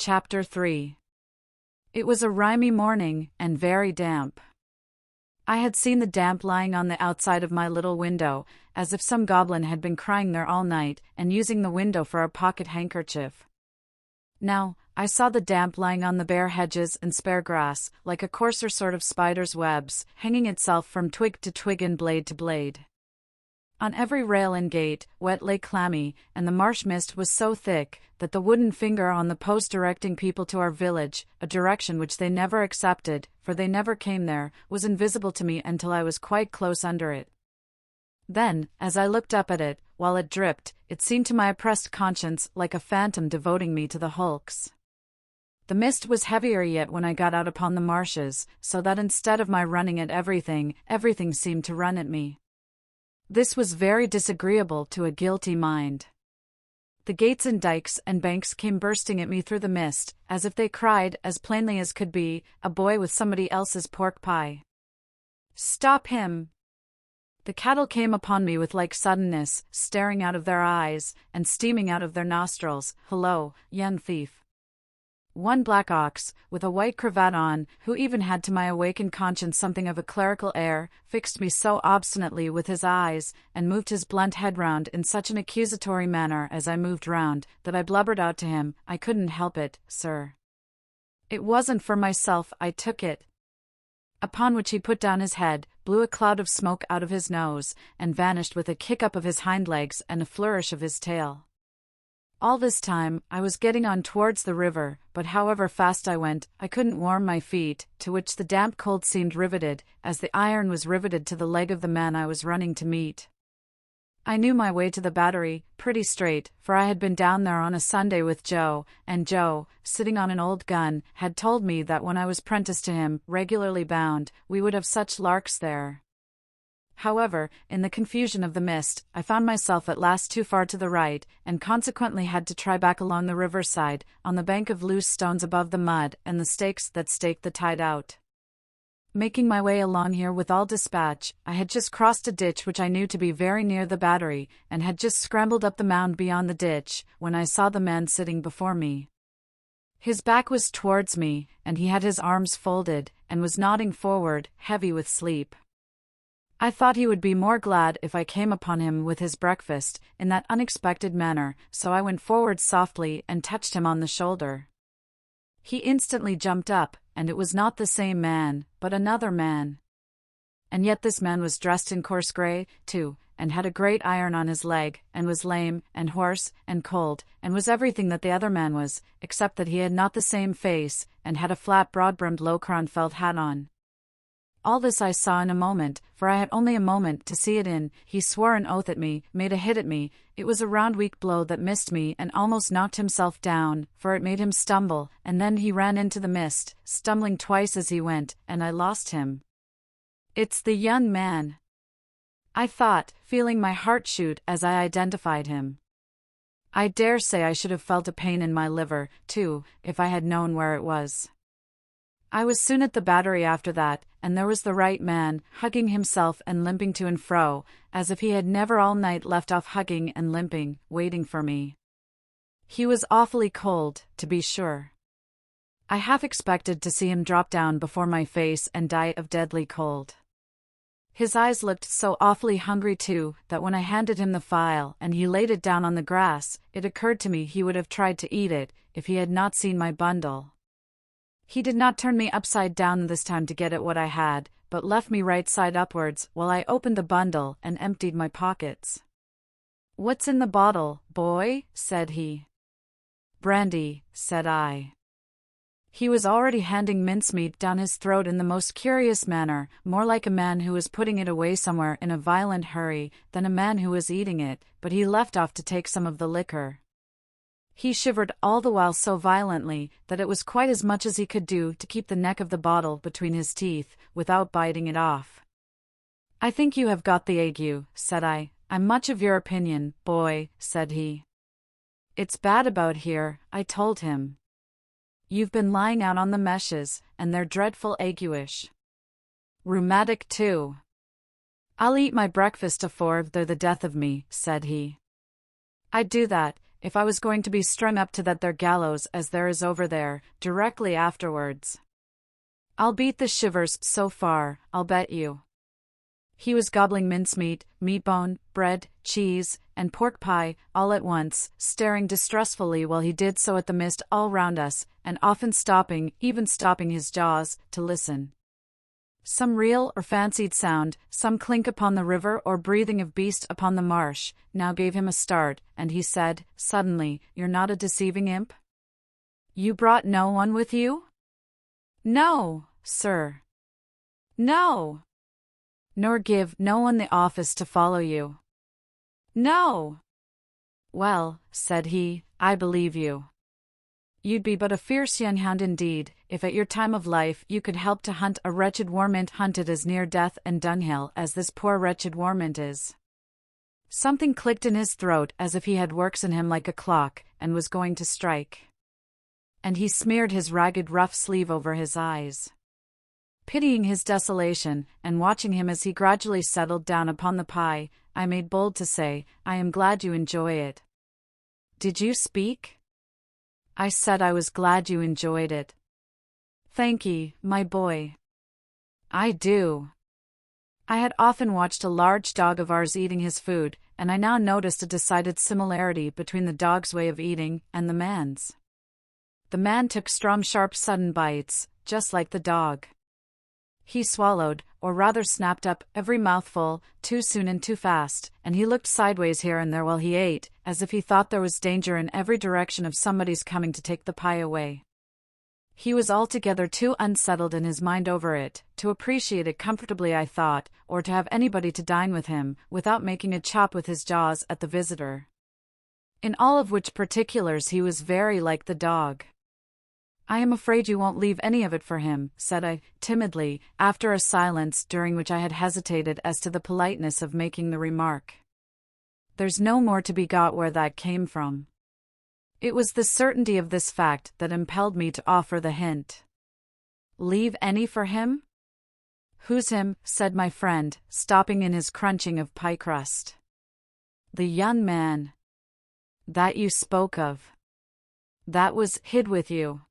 Chapter 3. It was a rimy morning, and very damp. I had seen the damp lying on the outside of my little window, as if some goblin had been crying there all night, and using the window for a pocket handkerchief. Now, I saw the damp lying on the bare hedges and spare grass, like a coarser sort of spider's webs, hanging itself from twig to twig and blade to blade. On every rail and gate, wet lay clammy, and the marsh mist was so thick that the wooden finger on the post directing people to our village, a direction which they never accepted, for they never came there, was invisible to me until I was quite close under it. Then, as I looked up at it, while it dripped, it seemed to my oppressed conscience like a phantom devoting me to the hulks. The mist was heavier yet when I got out upon the marshes, so that instead of my running at everything, everything seemed to run at me. This was very disagreeable to a guilty mind. The gates and dikes and banks came bursting at me through the mist, as if they cried, as plainly as could be, a boy with somebody else's pork pie. "Stop him!" The cattle came upon me with like suddenness, staring out of their eyes, and steaming out of their nostrils. "Hello, young thief!" One black ox, with a white cravat on, who even had to my awakened conscience something of a clerical air, fixed me so obstinately with his eyes, and moved his blunt head round in such an accusatory manner as I moved round, that I blubbered out to him, "I couldn't help it, sir. It wasn't for myself I took it." Upon which he put down his head, blew a cloud of smoke out of his nose, and vanished with a kick up of his hind legs and a flourish of his tail. All this time, I was getting on towards the river, but however fast I went, I couldn't warm my feet, to which the damp cold seemed riveted, as the iron was riveted to the leg of the man I was running to meet. I knew my way to the battery, pretty straight, for I had been down there on a Sunday with Joe, and Joe, sitting on an old gun, had told me that when I was 'prentice to him, regularly bound, we would have such larks there. However, in the confusion of the mist, I found myself at last too far to the right, and consequently had to try back along the riverside, on the bank of loose stones above the mud and the stakes that staked the tide out. Making my way along here with all dispatch, I had just crossed a ditch which I knew to be very near the battery, and had just scrambled up the mound beyond the ditch, when I saw the man sitting before me. His back was towards me, and he had his arms folded, and was nodding forward, heavy with sleep. I thought he would be more glad if I came upon him with his breakfast, in that unexpected manner, so I went forward softly and touched him on the shoulder. He instantly jumped up, and it was not the same man, but another man. And yet this man was dressed in coarse grey, too, and had a great iron on his leg, and was lame, and hoarse, and cold, and was everything that the other man was, except that he had not the same face, and had a flat broad-brimmed low-crowned felt hat on. All this I saw in a moment, for I had only a moment to see it in. He swore an oath at me, made a hit at me. It was a round weak blow that missed me and almost knocked himself down, for it made him stumble, and then he ran into the mist, stumbling twice as he went, and I lost him. "It's the young man," I thought, feeling my heart shoot as I identified him. I dare say I should have felt a pain in my liver, too, if I had known where it was. I was soon at the battery after that, and there was the right man, hugging himself and limping to and fro, as if he had never all night left off hugging and limping, waiting for me. He was awfully cold, to be sure. I half expected to see him drop down before my face and die of deadly cold. His eyes looked so awfully hungry too, that when I handed him the file and he laid it down on the grass, it occurred to me he would have tried to eat it, if he had not seen my bundle. He did not turn me upside down this time to get at what I had, but left me right side upwards, while I opened the bundle and emptied my pockets. "What's in the bottle, boy?" said he. "Brandy," said I. He was already handing mincemeat down his throat in the most curious manner, more like a man who was putting it away somewhere in a violent hurry than a man who was eating it, but he left off to take some of the liquor. He shivered all the while so violently that it was quite as much as he could do to keep the neck of the bottle between his teeth, without biting it off. "I think you have got the ague," said I. "I'm much of your opinion, boy," said he. "It's bad about here," I told him. "You've been lying out on the meshes, and they're dreadful aguish. Rheumatic too." "I'll eat my breakfast afore they're the death of me," said he. "I'd do that, if I was going to be strung up to that there gallows as there is over there, directly afterwards. I'll beat the shivers so far, I'll bet you. He was gobbling mincemeat, meatbone, bread, cheese, and pork pie, all at once, staring distressfully while he did so at the mist all round us, and often stopping, even stopping his jaws, to listen. Some real or fancied sound, some clink upon the river or breathing of beast upon the marsh, now gave him a start, and he said, suddenly, "You're not a deceiving imp? You brought no one with you?" "No, sir." "No." "Nor give no one the office to follow you?" "No." "Well," said he, "I believe you. You'd be but a fierce young hound indeed, if at your time of life you could help to hunt a wretched warmint hunted as near death and dunghill as this poor wretched warmint is." Something clicked in his throat as if he had works in him like a clock, and was going to strike. And he smeared his ragged rough sleeve over his eyes. Pitying his desolation, and watching him as he gradually settled down upon the pie, I made bold to say, "I am glad you enjoy it." "Did you speak?" "I said I was glad you enjoyed it." "Thank ye, my boy. I do." I had often watched a large dog of ours eating his food, and I now noticed a decided similarity between the dog's way of eating and the man's. The man took strong, sharp, sudden bites, just like the dog. He swallowed, or rather snapped up, every mouthful, too soon and too fast, and he looked sideways here and there while he ate, as if he thought there was danger in every direction of somebody's coming to take the pie away. He was altogether too unsettled in his mind over it, to appreciate it comfortably, I thought, or to have anybody to dine with him, without making a chop with his jaws at the visitor. In all of which particulars he was very like the dog. "I am afraid you won't leave any of it for him," said I, timidly, after a silence during which I had hesitated as to the politeness of making the remark. "There's no more to be got where that came from." It was the certainty of this fact that impelled me to offer the hint. "Leave any for him?" "Who's him?" said my friend, stopping in his crunching of pie crust. "The young man that you spoke of. That was hid with you."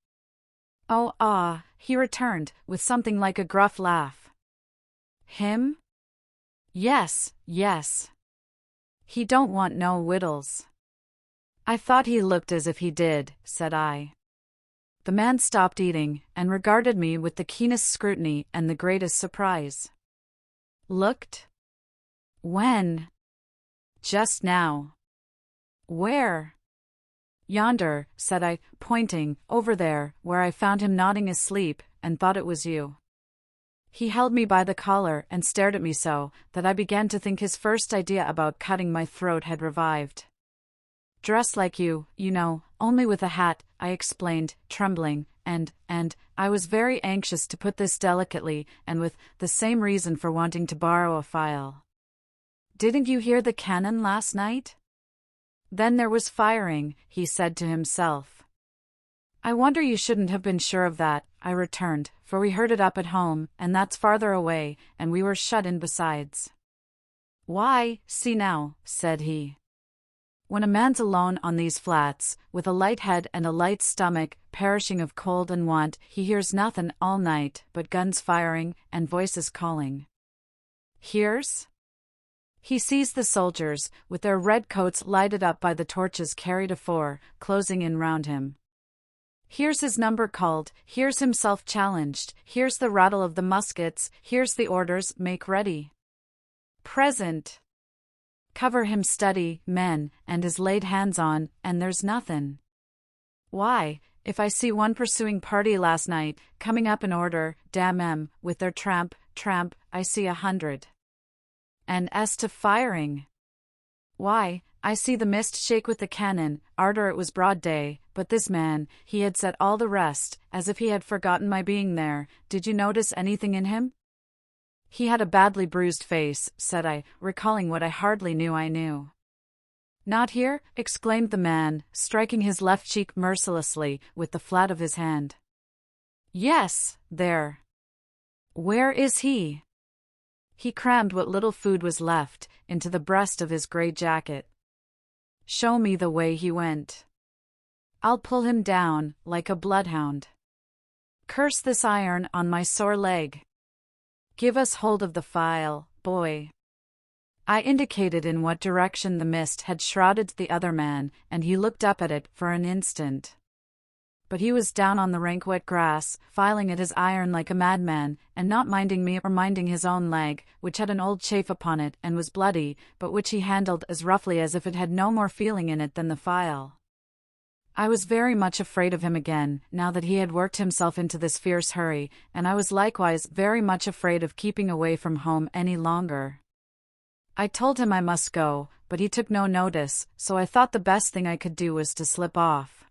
"Oh, ah," he returned, with something like a gruff laugh. "Him? Yes, yes. He don't want no wittles." "I thought he looked as if he did," said I. The man stopped eating, and regarded me with the keenest scrutiny and the greatest surprise. "Looked? When?" "Just now." "Where?" "Yonder," said I, pointing, "over there, where I found him nodding asleep, and thought it was you." He held me by the collar and stared at me so, that I began to think his first idea about cutting my throat had revived. "Dressed like you know, only with a hat," I explained, trembling, and I was very anxious to put this delicately, and with the same reason for wanting to borrow a file. "Didn't you hear the cannon last night?" "Then there was firing," he said to himself. "I wonder you shouldn't have been sure of that," I returned, "for we heard it up at home, and that's farther away, and we were shut in besides." "Why, see now," said he. "When a man's alone on these flats, with a light head and a light stomach, perishing of cold and want, he hears nothin' all night but guns firing and voices calling." "Hears?" He sees the soldiers, with their red coats lighted up by the torches carried afore, closing in round him. Hears his number called, hears himself challenged, hears the rattle of the muskets, hears the orders, "Make ready. Present. Cover him steady, men," and is laid hands on, and there's nothin'. Why, if I see one pursuing party last night, coming up in order, damn 'em, with their tramp, I see 100. And as to firing, why, I see the mist shake with the cannon, arter it was broad day, but this man, he had set all the rest, as if he had forgotten my being there. Did you notice anything in him?" "He had a badly bruised face," said I, recalling what I hardly knew I knew. "Not here?" exclaimed the man, striking his left cheek mercilessly with the flat of his hand. "Yes, there." "Where is he?" He crammed what little food was left into the breast of his grey jacket. show me the way he went. I'll pull him down, like a bloodhound. Curse this iron on my sore leg. Give us hold of the file, boy. I indicated in what direction the mist had shrouded the other man, and he looked up at it for an instant. But he was down on the rank wet grass, filing at his iron like a madman, and not minding me or minding his own leg, which had an old chafe upon it and was bloody, but which he handled as roughly as if it had no more feeling in it than the file. I was very much afraid of him again, now that he had worked himself into this fierce hurry, and I was likewise very much afraid of keeping away from home any longer. I told him I must go, but he took no notice, so I thought the best thing I could do was to slip off.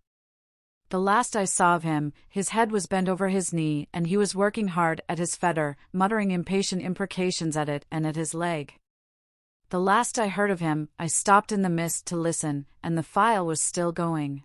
The last I saw of him, his head was bent over his knee, and he was working hard at his fetter, muttering impatient imprecations at it and at his leg. The last I heard of him, I stopped in the mist to listen, and the file was still going.